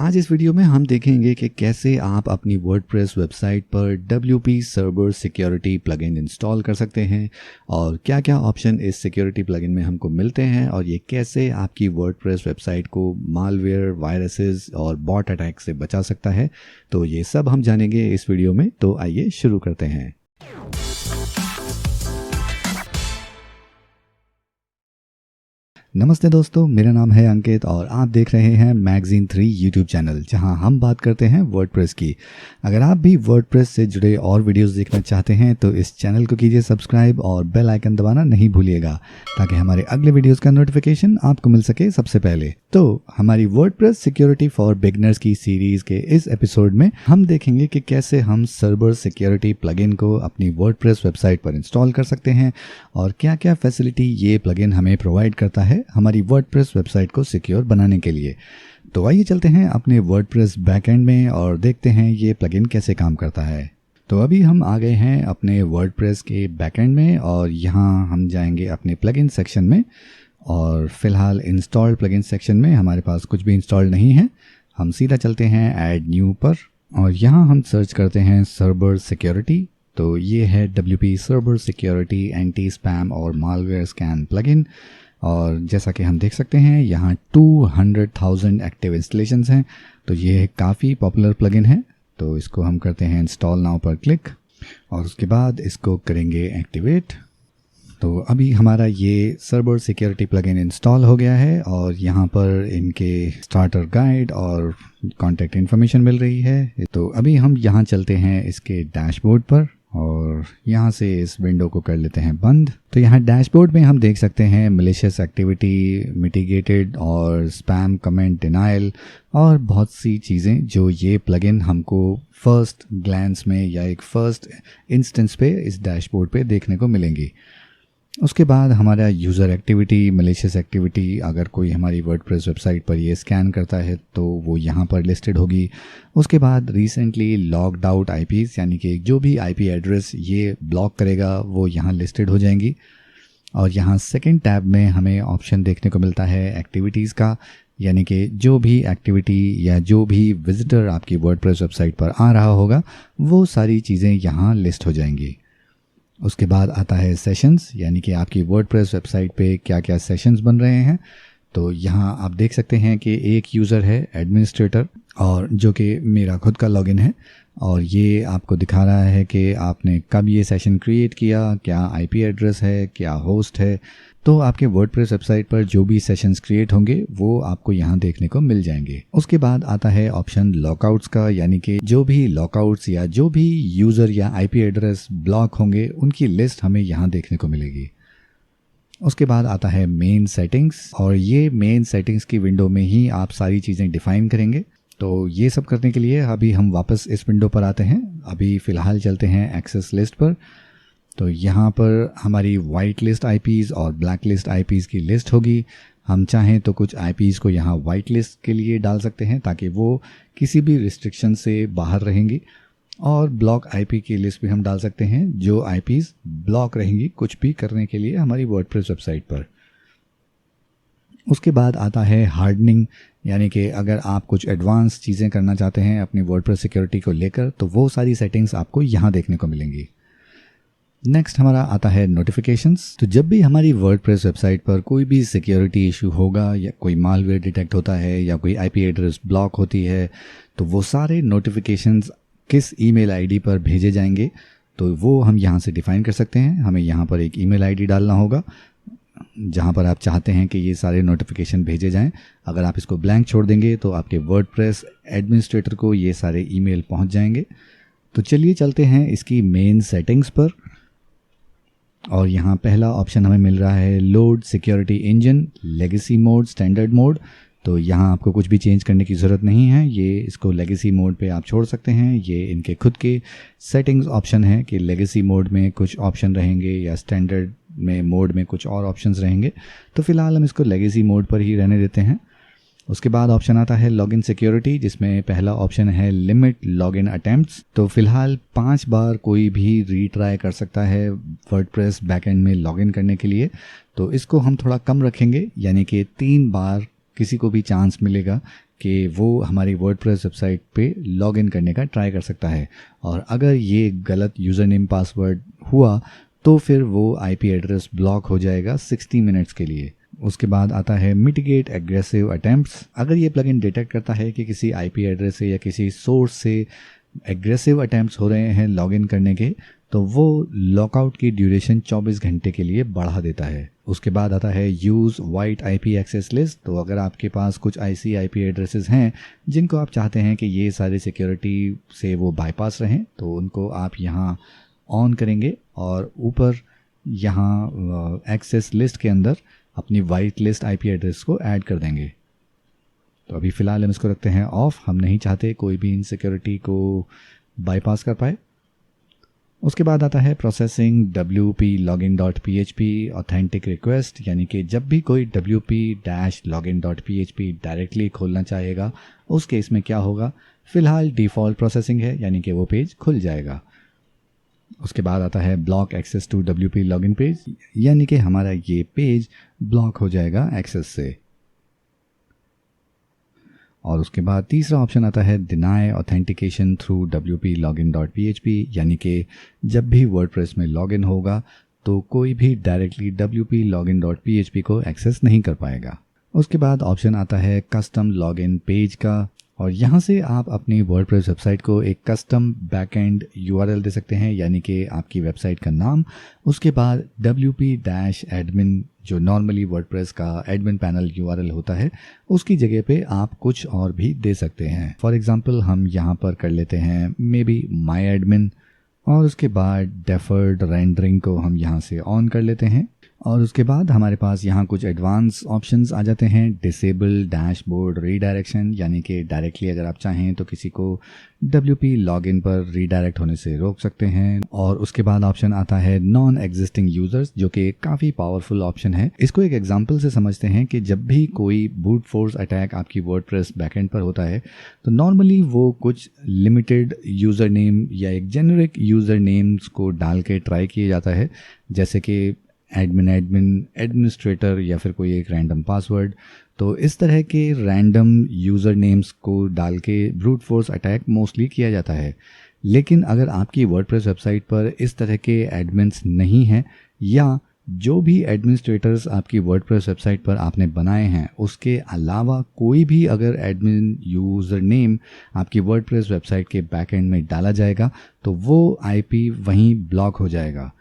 आज इस वीडियो में हम देखेंगे कि कैसे आप अपनी वर्डप्रेस वेबसाइट पर WP server security plugin install कर सकते हैं और क्या क्या ऑप्शन इस सिक्योरिटी प्लगइन में हमको मिलते हैं और ये कैसे आपकी वर्डप्रेस वेबसाइट को मालवेयर, वायरसेस और बॉट अटैक से बचा सकता है। तो ये सब हम जानेंगे इस वीडियो में। तो आइए शुरू करते हैं। नमस्ते दोस्तों, मेरा नाम है अंकित और आप देख रहे हैं मैगजीन 3 यूट्यूब चैनल, जहां हम बात करते हैं वर्डप्रेस की। अगर आप भी वर्डप्रेस से जुड़े और वीडियोस देखना चाहते हैं तो इस चैनल को कीजिए सब्सक्राइब और बेल आइकन दबाना नहीं भूलिएगा ताकि हमारे अगले वीडियोस का नोटिफिकेशन आपको मिल सके सबसे पहले। तो हमारी वर्डप्रेस सिक्योरिटी फॉर बिगिनर्स की सीरीज के इस एपिसोड में हम देखेंगे कि कैसे हम सर्वर सिक्योरिटी प्लगइन को अपनी वर्डप्रेस वेबसाइट पर इंस्टॉल कर सकते हैं और क्या क्या फैसिलिटी ये प्लगइन हमें प्रोवाइड करता है हमारी वर्डप्रेस वेबसाइट को सिक्योर बनाने के लिए। तो आइए चलते हैं अपने वर्डप्रेस बैकएंड में और देखते हैं ये प्लगइन कैसे काम करता है। तो अभी हम आ गए हैं अपने वर्डप्रेस के बैकएंड में और यहाँ हम जाएंगे अपने प्लगइन सेक्शन में और फिलहाल इंस्टॉल प्लगइन सेक्शन में हमारे पास कुछ भी इंस्टॉल नहीं है। हम सीधा चलते हैं ऐड न्यू पर और यहाँ हम सर्च करते हैं सर्वर सिक्योरिटी। तो ये है WP server security anti spam और मालवेयर स्कैन प्लगइन और जैसा कि हम देख सकते हैं यहाँ 200,000 एक्टिव इंस्टॉलेशंस हैं। तो ये काफ़ी पॉपुलर प्लगइन है। तो इसको हम करते हैं इंस्टॉल नाउ पर क्लिक और उसके बाद इसको करेंगे एक्टिवेट। तो अभी हमारा ये सर्वर सिक्योरिटी प्लगइन इंस्टॉल हो गया है और यहाँ पर इनके स्टार्टर गाइड और कॉन्टैक्ट इन्फॉर्मेशन मिल रही है। तो अभी हम यहाँ चलते हैं इसके डैशबोर्ड पर और यहाँ से इस विंडो को कर लेते हैं बंद। तो यहाँ डैशबोर्ड में हम देख सकते हैं मिलिशियस एक्टिविटी मिटिगेटेड और स्पैम कमेंट डिनाइल और बहुत सी चीज़ें जो ये प्लगइन हमको फर्स्ट ग्लैंस में या एक फर्स्ट इंस्टेंस पे इस डैशबोर्ड पे देखने को मिलेंगी। उसके बाद हमारा यूज़र एक्टिविटी, मलिशियस एक्टिविटी, अगर कोई हमारी वर्डप्रेस वेबसाइट पर ये स्कैन करता है तो वो यहाँ पर लिस्टेड होगी। उसके बाद रिसेंटली लॉग्ड आउट IPs यानी कि जो भी IP एड्रेस ये ब्लॉक करेगा वो यहाँ लिस्टेड हो जाएंगी। और यहाँ सेकंड टैब में हमें ऑप्शन देखने को मिलता है एक्टिविटीज़ का, यानी कि जो भी एक्टिविटी या जो भी विजिटर आपकी वर्डप्रेस वेबसाइट पर आ रहा होगा वो सारी चीज़ें यहाँ लिस्ट हो जाएंगी। उसके बाद आता है सेशंस, यानी कि आपकी वर्डप्रेस वेबसाइट पे क्या क्या सेशंस बन रहे हैं। तो यहाँ आप देख सकते हैं कि एक यूज़र है एडमिनिस्ट्रेटर और जो कि मेरा खुद का लॉगिन है और ये आपको दिखा रहा है कि आपने कब ये सेशन क्रिएट किया, क्या IP एड्रेस है, क्या होस्ट है। तो आपके वर्डप्रेस वेबसाइट पर जो भी सेशंस क्रिएट होंगे वो आपको यहाँ देखने को मिल जाएंगे। उसके बाद आता है ऑप्शन लॉकआउट्स का, यानी कि जो भी लॉकआउट्स या जो भी यूज़र या IP एड्रेस ब्लॉक होंगे उनकी लिस्ट हमें यहाँ देखने को मिलेगी। उसके बाद आता है मेन सेटिंग्स और ये मेन सेटिंग्स की विंडो में ही आप सारी चीज़ें डिफ़ाइन करेंगे। तो ये सब करने के लिए अभी हम वापस इस विंडो पर आते हैं। अभी फ़िलहाल चलते हैं एक्सेस लिस्ट पर। तो यहाँ पर हमारी वाइट लिस्ट IPs और ब्लैक लिस्ट IPs की लिस्ट होगी। हम चाहें तो कुछ IPs को यहाँ वाइट लिस्ट के लिए डाल सकते हैं ताकि वो किसी भी रिस्ट्रिक्शन से बाहर रहेंगी, और ब्लॉक IP की लिस्ट भी हम डाल सकते हैं जो IPs ब्लॉक रहेंगी कुछ भी करने के लिए हमारी वर्डप्रेस वेबसाइट पर। उसके बाद आता है हार्डनिंग, यानी कि अगर आप कुछ एडवांस चीज़ें करना चाहते हैं अपनी वर्डप्रेस सिक्योरिटी को लेकर तो वो सारी सेटिंग्स आपको यहाँ देखने को मिलेंगी। नेक्स्ट हमारा आता है नोटिफिकेशंस। तो जब भी हमारी वर्डप्रेस वेबसाइट पर कोई भी सिक्योरिटी इशू होगा या कोई मालवेयर डिटेक्ट होता है या कोई IP एड्रेस ब्लॉक होती है तो वो सारे नोटिफिकेशंस किस ईमेल ID पर भेजे जाएंगे तो वो हम यहाँ से डिफ़ाइन कर सकते हैं। हमें यहाँ पर एक ईमेल ID डालना होगा जहाँ पर आप चाहते हैं कि ये सारे नोटिफिकेशन भेजे जाएं। अगर आप इसको ब्लैंक छोड़ देंगे तो आपके वर्डप्रेस एडमिनिस्ट्रेटर को ये सारे ईमेल पहुँच जाएंगे। तो चलिए चलते हैं इसकी मेन सेटिंग्स पर और यहाँ पहला ऑप्शन हमें मिल रहा है load security engine, legacy mode, standard mode. तो यहाँ आपको कुछ भी चेंज करने की ज़रूरत नहीं है, ये इसको लेगेसी मोड पे आप छोड़ सकते हैं। ये इनके खुद के सेटिंग्स ऑप्शन है कि लेगेसी मोड में कुछ ऑप्शन रहेंगे या स्टैंडर्ड में मोड में कुछ और ऑप्शंस रहेंगे। तो फिलहाल हम इसको लेगेसी मोड पर ही रहने देते हैं। उसके बाद ऑप्शन आता है लॉगिन सिक्योरिटी, जिसमें पहला ऑप्शन है लिमिट लॉगिन अटेम्प्ट्स। तो फिलहाल 5 बार कोई भी रीट्राई कर सकता है वर्डप्रेस बैकएंड में लॉगिन करने के लिए। तो इसको हम थोड़ा कम रखेंगे, यानी कि 3 बार किसी को भी चांस मिलेगा कि वो हमारी वर्डप्रेस वेबसाइट पे लॉगिन करने का ट्राई कर सकता है, और अगर ये गलत यूज़र नेम पासवर्ड हुआ तो फिर वो आईपी एड्रेस ब्लॉक हो जाएगा 60 मिनट्स के लिए। उसके बाद आता है मिटिगेट एग्रेसिव अटेम्प्ट्स। अगर ये प्लगइन डिटेक्ट करता है कि किसी आईपी एड्रेस से या किसी सोर्स से एग्रेसिव अटेम्प्ट्स हो रहे हैं लॉगिन करने के, तो वो लॉकआउट की ड्यूरेशन 24 घंटे के लिए बढ़ा देता है। उसके बाद आता है use white IP access list. तो अगर आपके पास कुछ ऐसी आईपी एड्रेसेस हैं जिनको आप चाहते हैं कि ये सारी सिक्योरिटी से वो बाईपास रहें, तो उनको आप यहाँ ऑन करेंगे और ऊपर यहाँ एक्सेस लिस्ट के अंदर अपनी वाइट लिस्ट आईपी एड्रेस को ऐड कर देंगे। तो अभी फ़िलहाल हम इसको रखते हैं ऑफ, हम नहीं चाहते कोई भी इन सिक्योरिटी को बाईपास कर पाए। उसके बाद आता है प्रोसेसिंग wp-login.php ऑथेंटिक रिक्वेस्ट, यानी कि जब भी कोई wp-login.php डायरेक्टली खोलना चाहेगा उस केस में क्या होगा, फ़िलहाल डिफ़ॉल्ट प्रोसेसिंग है, यानी कि वो पेज खुल जाएगा। उसके बाद आता है block access to WP login page, यानी कि हमारा ये पेज ब्लॉक हो जाएगा एक्सेस से। और उसके बाद तीसरा ऑप्शन आता है डिनाई ऑथेंटिकेशन थ्रू wp-login.php, यानी कि जब भी वर्डप्रेस में लॉगिन होगा तो कोई भी डायरेक्टली wp-login.php को एक्सेस नहीं कर पाएगा। उसके बाद ऑप्शन आता है कस्टम लॉगिन पेज का, और यहाँ से आप अपनी वर्डप्रेस वेबसाइट को एक कस्टम बैकएंड URL दे सकते हैं, यानी कि आपकी वेबसाइट का नाम, उसके बाद wp-admin जो नॉर्मली वर्डप्रेस का एडमिन पैनल URL होता है उसकी जगह पे आप कुछ और भी दे सकते हैं। फॉर एग्जांपल हम यहाँ पर कर लेते हैं मे बी माई एडमिन, और उसके बाद डेफर्ड रेंडरिंग को हम यहाँ से ऑन कर लेते हैं। और उसके बाद हमारे पास यहाँ कुछ एडवांस ऑप्शंस आ जाते हैं। डिसेबल डैशबोर्ड रीडायरेक्शन, यानी कि डायरेक्टली अगर आप चाहें तो किसी को WP लॉगिन पर रीडायरेक्ट होने से रोक सकते हैं। और उसके बाद ऑप्शन आता है नॉन एग्जिस्टिंग यूज़र्स, जो कि काफ़ी पावरफुल ऑप्शन है। इसको एक एग्जांपल से समझते हैं कि जब भी कोई ब्रूट फोर्स अटैक आपकी वर्डप्रेस बैकएंड पर होता है तो नॉर्मली वो कुछ लिमिटेड यूज़र नेम या एक जेनरिक यूज़र नेम्स को डाल के ट्राई किया जाता है, जैसे कि एडमिनिस्ट्रेटर या फिर कोई एक रैंडम पासवर्ड। तो इस तरह के रैंडम यूज़र नेम्स को डाल के ब्रूट फोर्स अटैक मोस्टली किया जाता है। लेकिन अगर आपकी वर्डप्रेस वेबसाइट पर इस तरह के एडमिन्स नहीं हैं, या जो भी एडमिनिस्ट्रेटर्स आपकी वर्डप्रेस वेबसाइट पर आपने बनाए हैं उसके अलावा कोई भी अगर एडमिन यूज़र नेम आपकी वर्डप्रेस वेबसाइट के बैकएंड में डाला जाएगा तो वो आईपी वहीं ब्लॉक हो जाएगा।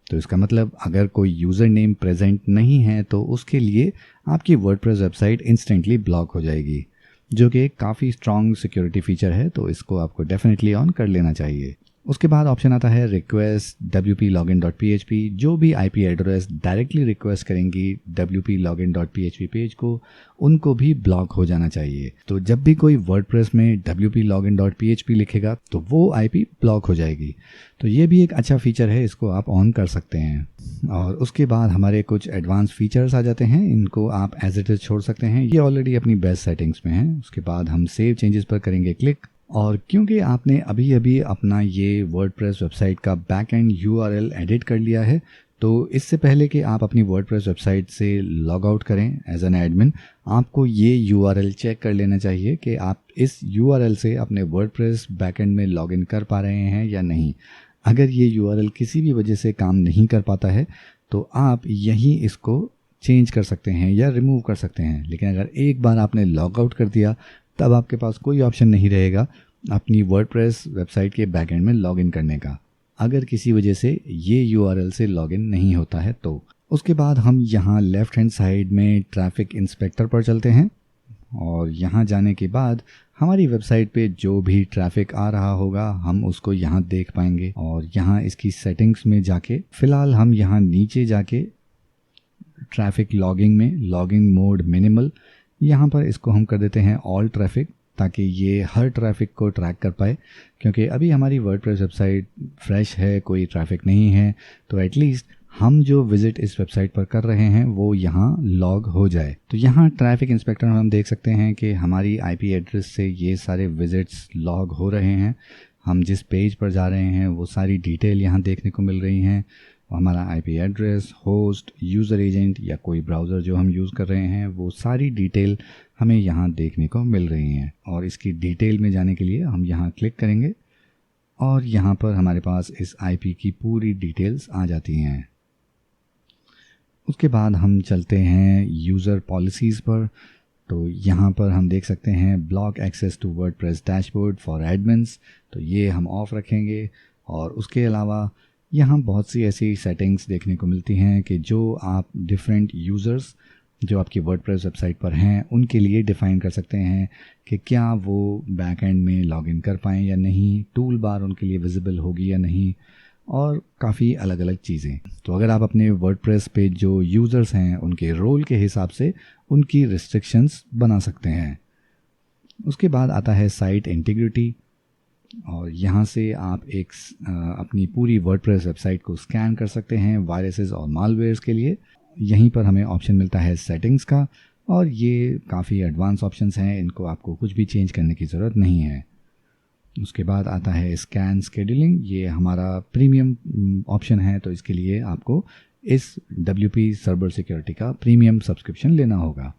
तो इसका मतलब अगर कोई यूज़र नेम प्रेजेंट नहीं है तो उसके लिए आपकी वर्डप्रेस वेबसाइट इंस्टेंटली ब्लॉक हो जाएगी, जो कि काफ़ी स्ट्रॉन्ग सिक्योरिटी फीचर है, तो इसको आपको डेफिनेटली ऑन कर लेना चाहिए। उसके बाद ऑप्शन आता है रिक्वेस्ट wp-login.php। जो भी आईपी एड्रेस डायरेक्टली रिक्वेस्ट करेंगी wp-login.php पेज को, उनको भी ब्लॉक हो जाना चाहिए। तो जब भी कोई वर्डप्रेस में wp-login.php लिखेगा तो वो आईपी ब्लॉक हो जाएगी। तो ये भी एक अच्छा फीचर है, इसको आप ऑन कर सकते हैं। और उसके बाद हमारे कुछ एडवांस फीचर्स आ जाते हैं, इनको आप एज इट इज़ छोड़ सकते हैं, ये ऑलरेडी अपनी बेस्ट सेटिंग्स में है। उसके बाद हम सेव चेंजेस पर करेंगे क्लिक, और क्योंकि आपने अभी अभी अपना ये वर्डप्रेस वेबसाइट का बैकएंड URL एडिट कर लिया है, तो इससे पहले कि आप अपनी वर्डप्रेस वेबसाइट से लॉग आउट करें एज एन एडमिन, आपको ये URL चेक कर लेना चाहिए कि आप इस URL से अपने वर्डप्रेस बैकएंड में लॉगिन कर पा रहे हैं या नहीं। अगर ये URL किसी भी वजह से काम नहीं कर पाता है तो आप यहीं इसको चेंज कर सकते हैं या रिमूव कर सकते हैं। लेकिन अगर एक बार आपने लॉग आउट कर दिया तब आपके पास कोई ऑप्शन नहीं रहेगा अपनी वर्डप्रेस वेबसाइट के बैकएंड में लॉगिन करने का, अगर किसी वजह से ये URL से लॉगिन नहीं होता है तो। उसके बाद हम यहाँ लेफ़्ट हैंड साइड में ट्रैफिक इंस्पेक्टर पर चलते हैं, और यहाँ जाने के बाद हमारी वेबसाइट पे जो भी ट्रैफिक आ रहा होगा हम उसको यहाँ देख पाएंगे। और यहाँ इसकी सेटिंग्स में जाके फ़िलहाल हम यहाँ नीचे जाके ट्रैफिक लॉगिंग में लॉगिंग मोड मिनिमल, यहाँ पर इसको हम कर देते हैं ऑल ट्रैफिक, ताकि ये हर ट्रैफिक को ट्रैक कर पाए। क्योंकि अभी हमारी वर्डप्रेस वेबसाइट फ्रेश है, कोई ट्रैफिक नहीं है, तो एटलीस्ट हम जो विज़िट इस वेबसाइट पर कर रहे हैं वो यहाँ लॉग हो जाए। तो यहाँ ट्रैफिक इंस्पेक्टर में हम देख सकते हैं कि हमारी आईपी एड्रेस से ये सारे विज़िट्स लॉग हो रहे हैं। हम जिस पेज पर जा रहे हैं वो सारी डिटेल यहाँ देखने को मिल रही हैं। हमारा IP address, host, user agent या कोई ब्राउज़र जो हम यूज़ कर रहे हैं, वो सारी डिटेल हमें यहाँ देखने को मिल रही हैं। और इसकी डिटेल में जाने के लिए हम यहाँ क्लिक करेंगे और यहाँ पर हमारे पास इस आईपी की पूरी डिटेल्स आ जाती हैं। उसके बाद हम चलते हैं यूज़र पॉलिसीज़ पर। तो यहाँ पर हम देख सकते हैं block access to WordPress dashboard for admins, तो ये हम ऑफ़ रखेंगे। और उसके अलावा यहाँ बहुत सी ऐसी सेटिंग्स देखने को मिलती हैं कि जो आप डिफरेंट यूज़र्स जो आपकी वर्डप्रेस वेबसाइट पर हैं उनके लिए डिफ़ाइन कर सकते हैं कि क्या वो बैकएंड में लॉगिन कर पाएँ या नहीं, टूल बार उनके लिए विजिबल होगी या नहीं, और काफ़ी अलग अलग चीज़ें। तो अगर आप अपने वर्डप्रेस पे जो यूज़र्स हैं उनके रोल के हिसाब से उनकी रिस्ट्रिक्शंस बना सकते हैं। उसके बाद आता है साइट इंटीग्रिटी, और यहाँ से आप अपनी पूरी वर्डप्रेस वेबसाइट को स्कैन कर सकते हैं वायरसेस और मालवेयर्स के लिए। यहीं पर हमें ऑप्शन मिलता है सेटिंग्स का, और ये काफ़ी एडवांस ऑप्शंस हैं, इनको आपको कुछ भी चेंज करने की ज़रूरत नहीं है। उसके बाद आता है स्कैन शेड्यूलिंग, ये हमारा प्रीमियम ऑप्शन है, तो इसके लिए आपको इस WP सर्वर सिक्योरिटी का प्रीमियम सब्सक्रिप्शन लेना होगा।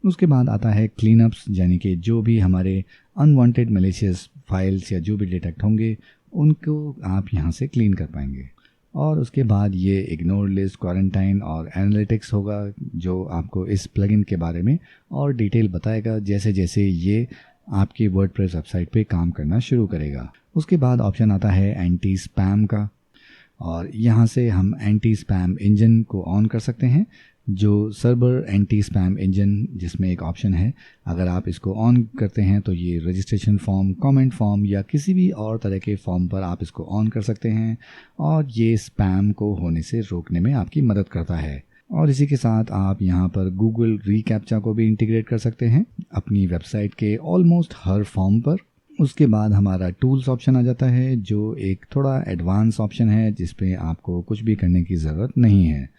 उसके बाद आता है क्लीनअप्स, यानी कि जो भी हमारे अनवांटेड मैलिशियस फाइल्स या जो भी डिटेक्ट होंगे उनको आप यहाँ से क्लीन कर पाएंगे। और उसके बाद ये इग्नोर लिस्ट, क्वारंटाइन और एनालिटिक्स होगा, जो आपको इस प्लगइन के बारे में और डिटेल बताएगा जैसे जैसे ये आपकी वर्डप्रेस वेबसाइट पे काम करना शुरू करेगा। उसके बाद ऑप्शन आता है एंटी स्पैम का, और यहाँ से हम एंटी स्पैम इंजन को ऑन कर सकते हैं। जो सर्वर एंटी स्पैम इंजन जिसमें एक ऑप्शन है, अगर आप इसको ऑन करते हैं तो ये रजिस्ट्रेशन फॉर्म, कमेंट फॉर्म या किसी भी और तरह के फॉर्म पर आप इसको ऑन कर सकते हैं, और ये स्पैम को होने से रोकने में आपकी मदद करता है। और इसी के साथ आप यहाँ पर गूगल रीकैप्चा को भी इंटीग्रेट कर सकते हैं अपनी वेबसाइट के ऑलमोस्ट हर फॉर्म पर। उसके बाद हमारा टूल्स ऑप्शन आ जाता है, जो एक थोड़ा एडवांस ऑप्शन है जिसपे आपको कुछ भी करने की ज़रूरत नहीं है।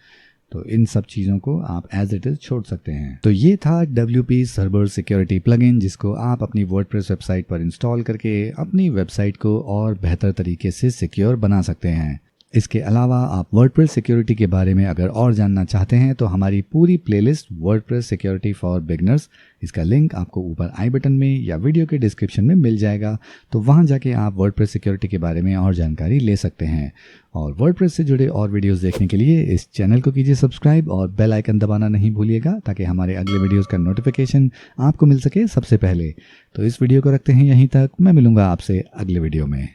तो इन सब चीज़ों को आप एज इट इज़ छोड़ सकते हैं। तो ये था WP सर्वर सिक्योरिटी प्लगइन, जिसको आप अपनी वर्डप्रेस वेबसाइट पर इंस्टॉल करके अपनी वेबसाइट को और बेहतर तरीके से सिक्योर बना सकते हैं। इसके अलावा आप वर्डप्रेस सिक्योरिटी के बारे में अगर और जानना चाहते हैं तो हमारी पूरी playlist WordPress security for beginners, इसका लिंक आपको ऊपर आई बटन में या वीडियो के डिस्क्रिप्शन में मिल जाएगा। तो वहां जाके आप वर्डप्रेस सिक्योरिटी के बारे में और जानकारी ले सकते हैं। और वर्डप्रेस से जुड़े और वीडियोस देखने के लिए इस चैनल को कीजिए सब्सक्राइब और बेल आइकन दबाना नहीं भूलिएगा, ताकि हमारे अगले वीडियोस का नोटिफिकेशन आपको मिल सके सबसे पहले। तो इस वीडियो को रखते हैं यहीं तक, मैं मिलूंगा आपसे अगले वीडियो में।